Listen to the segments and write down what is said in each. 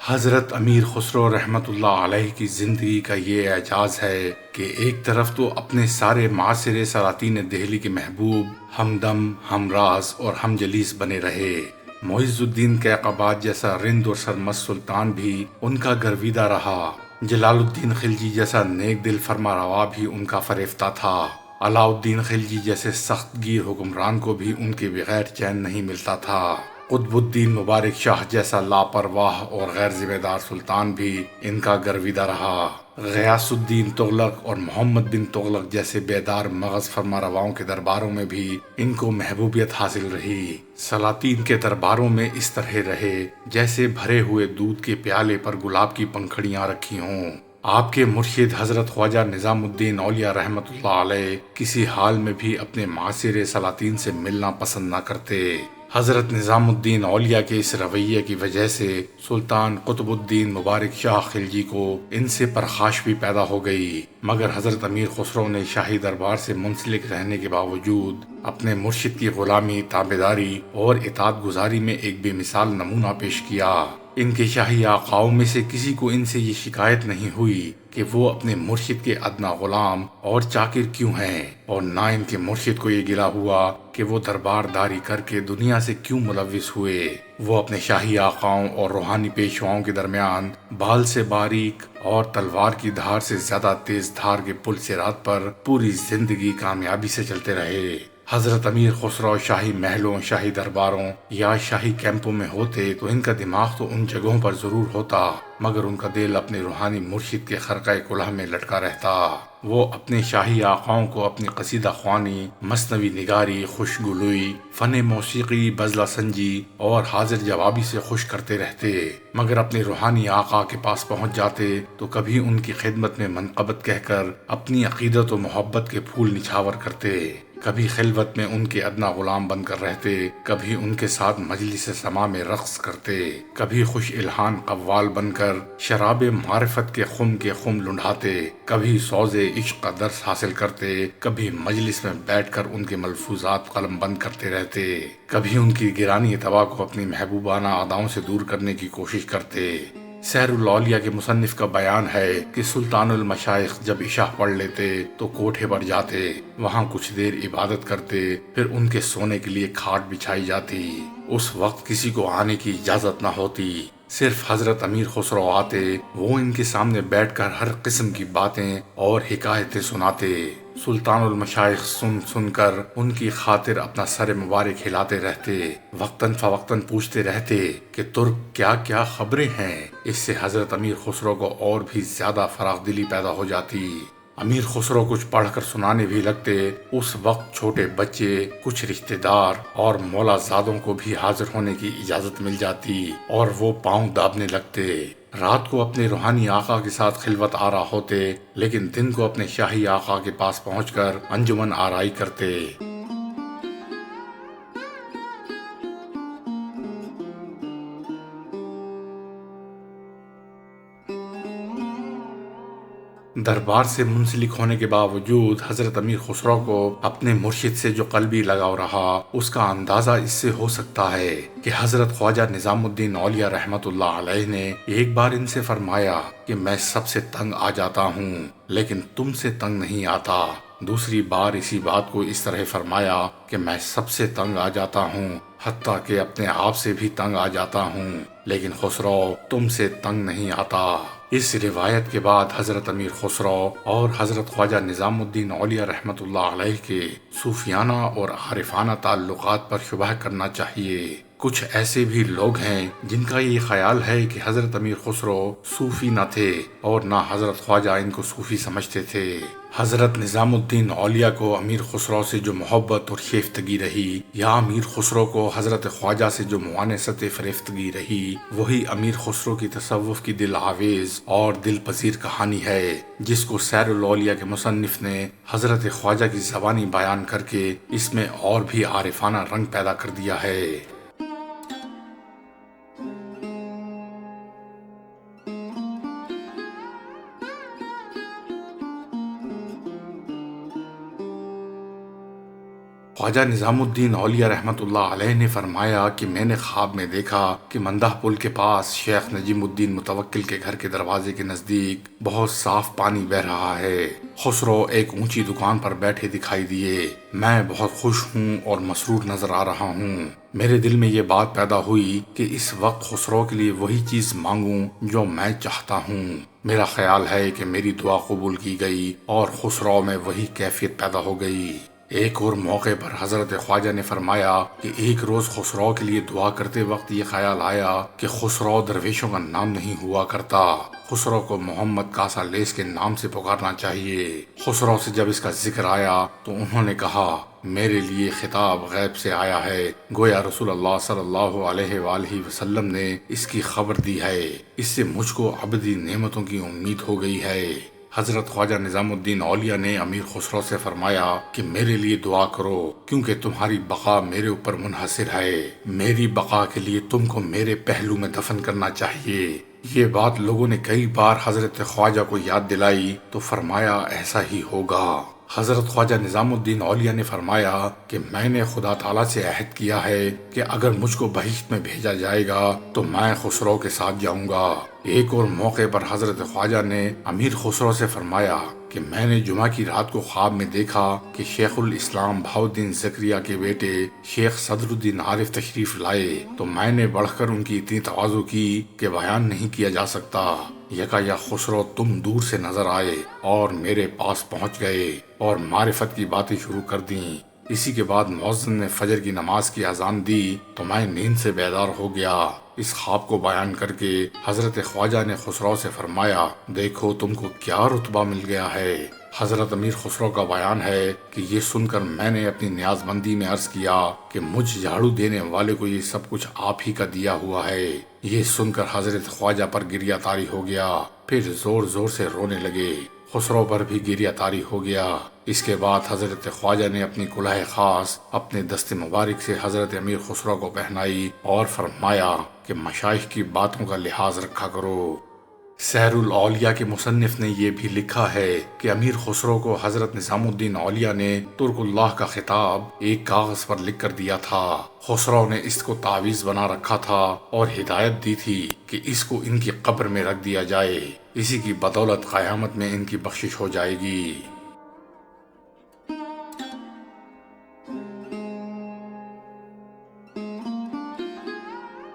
حضرت امیر خسرو رحمۃ اللہ علیہ کی زندگی کا یہ اعجاز ہے کہ ایک طرف تو اپنے سارے معاصر سلاطین دہلی کے محبوب، ہمدم، ہمراز اور ہم جلیس بنے رہے۔ معز الدین کیقباد جیسا رند اور سرمست سلطان بھی ان کا گرویدہ رہا۔ جلال الدین خلجی جیسا نیک دل فرما روا بھی ان کا فریفتہ تھا۔ علاء الدین خلجی جیسے سخت گیر حکمران کو بھی ان کے بغیر چین نہیں ملتا تھا۔ قطب الدین مبارک شاہ جیسا لاپرواہ اور غیر ذمہ دار سلطان بھی ان کا گرویدہ رہا۔ غیاث الدین تغلق اور محمد بن تغلق جیسے بیدار مغز فرما رواؤں کے درباروں میں بھی ان کو محبوبیت حاصل رہی۔ سلاطین کے درباروں میں اس طرح رہے جیسے بھرے ہوئے دودھ کے پیالے پر گلاب کی پنکھڑیاں رکھی ہوں۔ آپ کے مرشد حضرت خواجہ نظام الدین اولیاء رحمۃ اللہ علیہ کسی حال میں بھی اپنے معاصر سلاطین سے ملنا پسند نہ کرتے۔ حضرت نظام الدین اولیاء کے اس رویے کی وجہ سے سلطان قطب الدین مبارک شاہ خلجی کو ان سے پرخاش بھی پیدا ہو گئی، مگر حضرت امیر خسرو نے شاہی دربار سے منسلک رہنے کے باوجود اپنے مرشد کی غلامی، تابعداری اور اطاعت گزاری میں ایک بے مثال نمونہ پیش کیا۔ ان کے شاہی آقاؤں میں سے کسی کو ان سے یہ شکایت نہیں ہوئی کہ وہ اپنے مرشد کے ادنا غلام اور چاکر کیوں ہیں، اور نہ ان کے مرشد کو یہ گلہ ہوا کہ وہ دربار داری کر کے دنیا سے کیوں ملوث ہوئے۔ وہ اپنے شاہی آقاؤں اور روحانی پیشواؤں کے درمیان بال سے باریک اور تلوار کی دھار سے زیادہ تیز دھار کے پل صراط پر پوری زندگی کامیابی سے چلتے رہے۔ حضرت امیر خسرو شاہی محلوں، شاہی درباروں یا شاہی کیمپوں میں ہوتے تو ان کا دماغ تو ان جگہوں پر ضرور ہوتا، مگر ان کا دل اپنے روحانی مرشد کے خرقہ کلہ میں لٹکا رہتا۔ وہ اپنے شاہی آقاؤں کو اپنی قصیدہ خوانی، مثنوی نگاری، خوشگلوئی، فن موسیقی، بزلہ سنجی اور حاضر جوابی سے خوش کرتے رہتے، مگر اپنے روحانی آقا کے پاس پہنچ جاتے تو کبھی ان کی خدمت میں منقبت کہہ کر اپنی عقیدت و محبت کے پھول نچھاور کرتے، کبھی خلوت میں ان کے ادنا غلام بن کر رہتے، کبھی ان کے ساتھ مجلس سما میں رقص کرتے، کبھی خوش الحان قوال بن کر شراب معرفت کے خم لنڈھاتے، کبھی سوز عشق کا درس حاصل کرتے، کبھی مجلس میں بیٹھ کر ان کے ملفوظات قلم بند کرتے رہتے، کبھی ان کی گرانی طبع کو اپنی محبوبانہ اداؤں سے دور کرنے کی کوشش کرتے۔ سیر الاولیاء کے مصنف کا بیان ہے کہ سلطان المشائخ جب عشاء پڑھ لیتے تو کوٹھے پر جاتے، وہاں کچھ دیر عبادت کرتے، پھر ان کے سونے کے لیے کھاٹ بچھائی جاتی۔ اس وقت کسی کو آنے کی اجازت نہ ہوتی، صرف حضرت امیر خسرو آتے، وہ ان کے سامنے بیٹھ کر ہر قسم کی باتیں اور حکایتیں سناتے۔ سلطان المشائخ سن سن کر ان کی خاطر اپنا سر مبارک ہلاتے رہتے، وقتاً فوقتاً پوچھتے رہتے کہ ترک کیا کیا خبریں ہیں۔ اس سے حضرت امیر خسرو کو اور بھی زیادہ فراخ دلی پیدا ہو جاتی۔ امیر خسرو کچھ پڑھ کر سنانے بھی لگتے۔ اس وقت چھوٹے بچے، کچھ رشتہ دار اور مولا زادوں کو بھی حاضر ہونے کی اجازت مل جاتی اور وہ پاؤں دابنے لگتے۔ رات کو اپنے روحانی آقا کے ساتھ خلوت آرا ہوتے، لیکن دن کو اپنے شاہی آقا کے پاس پہنچ کر انجمن آرائی کرتے۔ دربار سے منسلک ہونے کے باوجود حضرت امیر خسرو کو اپنے مرشد سے جو قلبی لگاؤ رہا، اس کا اندازہ اس سے ہو سکتا ہے کہ حضرت خواجہ نظام الدین اولیاء رحمۃ اللہ علیہ نے ایک بار ان سے فرمایا کہ میں سب سے تنگ آ جاتا ہوں لیکن تم سے تنگ نہیں آتا۔ دوسری بار اسی بات کو اس طرح فرمایا کہ میں سب سے تنگ آ جاتا ہوں، حتیٰ کہ اپنے آپ سے بھی تنگ آ جاتا ہوں، لیکن خسرو تم سے تنگ نہیں آتا۔ اس روایت کے بعد حضرت امیر خسرو اور حضرت خواجہ نظام الدین اولیاء رحمۃ اللہ علیہ کے صوفیانہ اور عارفانہ تعلقات پر شبہ کرنا چاہیے۔ کچھ ایسے بھی لوگ ہیں جن کا یہ خیال ہے کہ حضرت امیر خسرو صوفی نہ تھے اور نہ حضرت خواجہ ان کو صوفی سمجھتے تھے۔ حضرت نظام الدین اولیاء کو امیر خسرو سے جو محبت اور شیفتگی رہی، یا امیر خسرو کو حضرت خواجہ سے جو موانست فریفتگی رہی، وہی امیر خسرو کی تصوف کی دل آویز اور دل پذیر کہانی ہے، جس کو سیر الاولیاء کے مصنف نے حضرت خواجہ کی زبانی بیان کر کے اس میں اور بھی عارفانہ رنگ پیدا کر دیا ہے۔ خواجہ نظام الدین اولیاء رحمۃ اللہ علیہ نے فرمایا کہ میں نے خواب میں دیکھا کہ مندہ پل کے پاس شیخ نجیم الدین متوکل کے گھر کے دروازے کے نزدیک بہت صاف پانی بہہ رہا ہے۔ خسرو ایک اونچی دکان پر بیٹھے دکھائی دیے۔ میں بہت خوش ہوں اور مسرور نظر آ رہا ہوں۔ میرے دل میں یہ بات پیدا ہوئی کہ اس وقت خسرو کے لیے وہی چیز مانگوں جو میں چاہتا ہوں۔ میرا خیال ہے کہ میری دعا قبول کی گئی اور خسرو میں وہی کیفیت پیدا ہو گئی۔ ایک اور موقع پر حضرت خواجہ نے فرمایا کہ ایک روز خسرو کے لیے دعا کرتے وقت یہ خیال آیا کہ خسرو درویشوں کا نام نہیں ہوا کرتا، خسرو کو محمد کاسا لیس کے نام سے پکارنا چاہیے۔ خسرو سے جب اس کا ذکر آیا تو انہوں نے کہا، میرے لیے خطاب غیب سے آیا ہے، گویا رسول اللہ صلی اللہ علیہ وآلہ وسلم نے اس کی خبر دی ہے، اس سے مجھ کو ابدی نعمتوں کی امید ہو گئی ہے۔ حضرت خواجہ نظام الدین اولیاء نے امیر خسرو سے فرمایا کہ میرے لیے دعا کرو کیونکہ تمہاری بقا میرے اوپر منحصر ہے، میری بقا کے لیے تم کو میرے پہلو میں دفن کرنا چاہیے۔ یہ بات لوگوں نے کئی بار حضرت خواجہ کو یاد دلائی تو فرمایا ایسا ہی ہوگا۔ حضرت خواجہ نظام الدین اولیاء نے فرمایا کہ میں نے خدا تعالیٰ سے عہد کیا ہے کہ اگر مجھ کو بہشت میں بھیجا جائے گا تو میں خسرو کے ساتھ جاؤں گا۔ ایک اور موقع پر حضرت خواجہ نے امیر خسرو سے فرمایا کہ میں نے جمعہ کی رات کو خواب میں دیکھا کہ شیخ الاسلام بہاؤالدین زکریہ کے بیٹے شیخ صدر الدین عارف تشریف لائے تو میں نے بڑھ کر ان کی اتنی تواضع کی کہ بیان نہیں کیا جا سکتا۔ یکا خسرو تم دور سے نظر آئے اور میرے پاس پہنچ گئے اور معرفت کی باتیں شروع کر دیں۔ اسی کے بعد مؤذن نے فجر کی نماز کی اذان دی تو میں نیند سے بیدار ہو گیا۔ اس خواب کو بیان کر کے حضرت خواجہ نے خسرو سے فرمایا، دیکھو تم کو کیا رتبہ مل گیا ہے۔ حضرت امیر خسرو کا بیان ہے کہ یہ سن کر میں نے اپنی نیاز مندی میں عرض کیا کہ مجھ جھاڑو دینے والے کو یہ سب کچھ آپ ہی کا دیا ہوا ہے۔ یہ سن کر حضرت خواجہ پر گریہ طاری ہو گیا، پھر زور زور سے رونے لگے۔ خسرو پر بھی گریہ طاری ہو گیا۔ اس کے بعد حضرت خواجہ نے اپنی کلاه خاص اپنے دست مبارک سے حضرت امیر خسرو کو پہنائی اور فرمایا کہ مشائخ کی باتوں کا لحاظ رکھا کرو۔ سیر الاولیاء کے مصنف نے یہ بھی لکھا ہے کہ امیر خسرو کو حضرت نظام الدین اولیاء نے ترک اللہ کا خطاب ایک کاغذ پر لکھ کر دیا تھا۔ خسرو نے اس کو تعویذ بنا رکھا تھا اور ہدایت دی تھی کہ اس کو ان کی قبر میں رکھ دیا جائے، اسی کی بدولت قیامت میں ان کی بخشش ہو جائے گی۔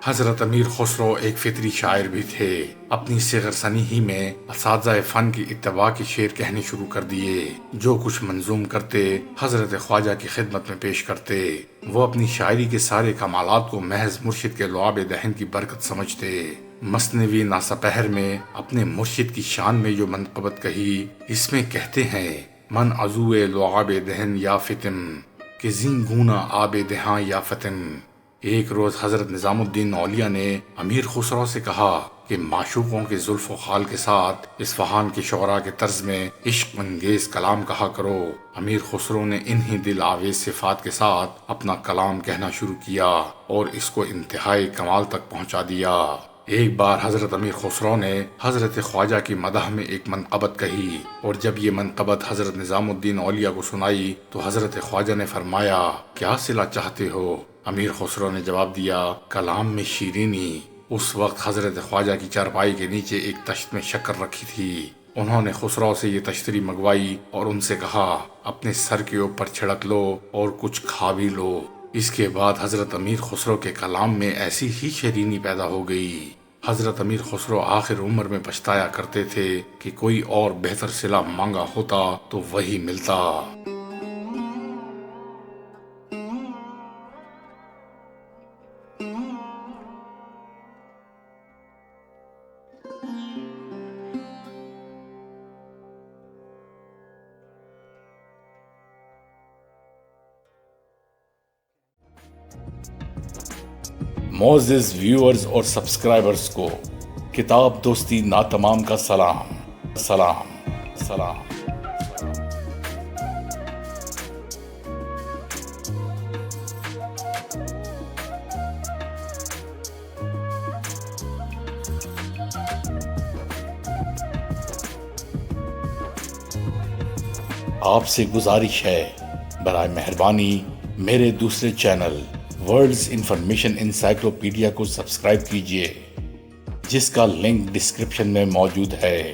حضرت امیر خسرو ایک فطری شاعر بھی تھے۔ اپنی صغر سنی ہی میں اساتذہ فن کی اتباع کے شعر کہنے شروع کر دیے۔ جو کچھ منظوم کرتے حضرت خواجہ کی خدمت میں پیش کرتے۔ وہ اپنی شاعری کے سارے کمالات کو محض مرشد کے لعاب دہن کی برکت سمجھتے۔ مثنوی ناسپہر میں اپنے مرشد کی شان میں جو منقبت کہی، اس میں کہتے ہیں، من عضوِ لعاب دہن یا فتم کہ زین گونا آب دہاں یا فتم۔ ایک روز حضرت نظام الدین اولیاء نے امیر خسرو سے کہا کہ معشوقوں کے زلف و خال کے ساتھ اصفہان کے شعراء کے طرز میں عشق انگیز کلام کہا کرو۔ امیر خسرو نے انہی دل آویز صفات کے ساتھ اپنا کلام کہنا شروع کیا اور اس کو انتہائی کمال تک پہنچا دیا۔ ایک بار حضرت امیر خسرو نے حضرت خواجہ کی مدح میں ایک منقبت کہی اور جب یہ منقبت حضرت نظام الدین اولیاء کو سنائی تو حضرت خواجہ نے فرمایا، کیا صلہ چاہتے ہو؟ امیر خسرو نے جواب دیا، کلام میں شیرینی۔ اس وقت حضرت خواجہ کی چارپائی کے نیچے ایک تشت میں شکر رکھی تھی۔ انہوں نے خسرو سے یہ تشتری منگوائی اور ان سے کہا، اپنے سر کے اوپر چھڑک لو اور کچھ کھا بھی لو۔ اس کے بعد حضرت امیر خسرو کے کلام میں ایسی ہی شیرینی پیدا ہو گئی۔ حضرت امیر خسرو آخر عمر میں پچھتایا کرتے تھے کہ کوئی اور بہتر صلہ مانگا ہوتا تو وہی ملتا۔ معزز ویورز اور سبسکرائبرز کو کتاب دوستی ناتمام کا سلام سلام سلام۔ آپ سے گزارش ہے، برائے مہربانی میرے دوسرے چینل ورلڈز انفارمیشن انسائکلوپیڈیا کو سبسکرائب کیجیے، جس کا لنک ڈسکرپشن میں موجود ہے۔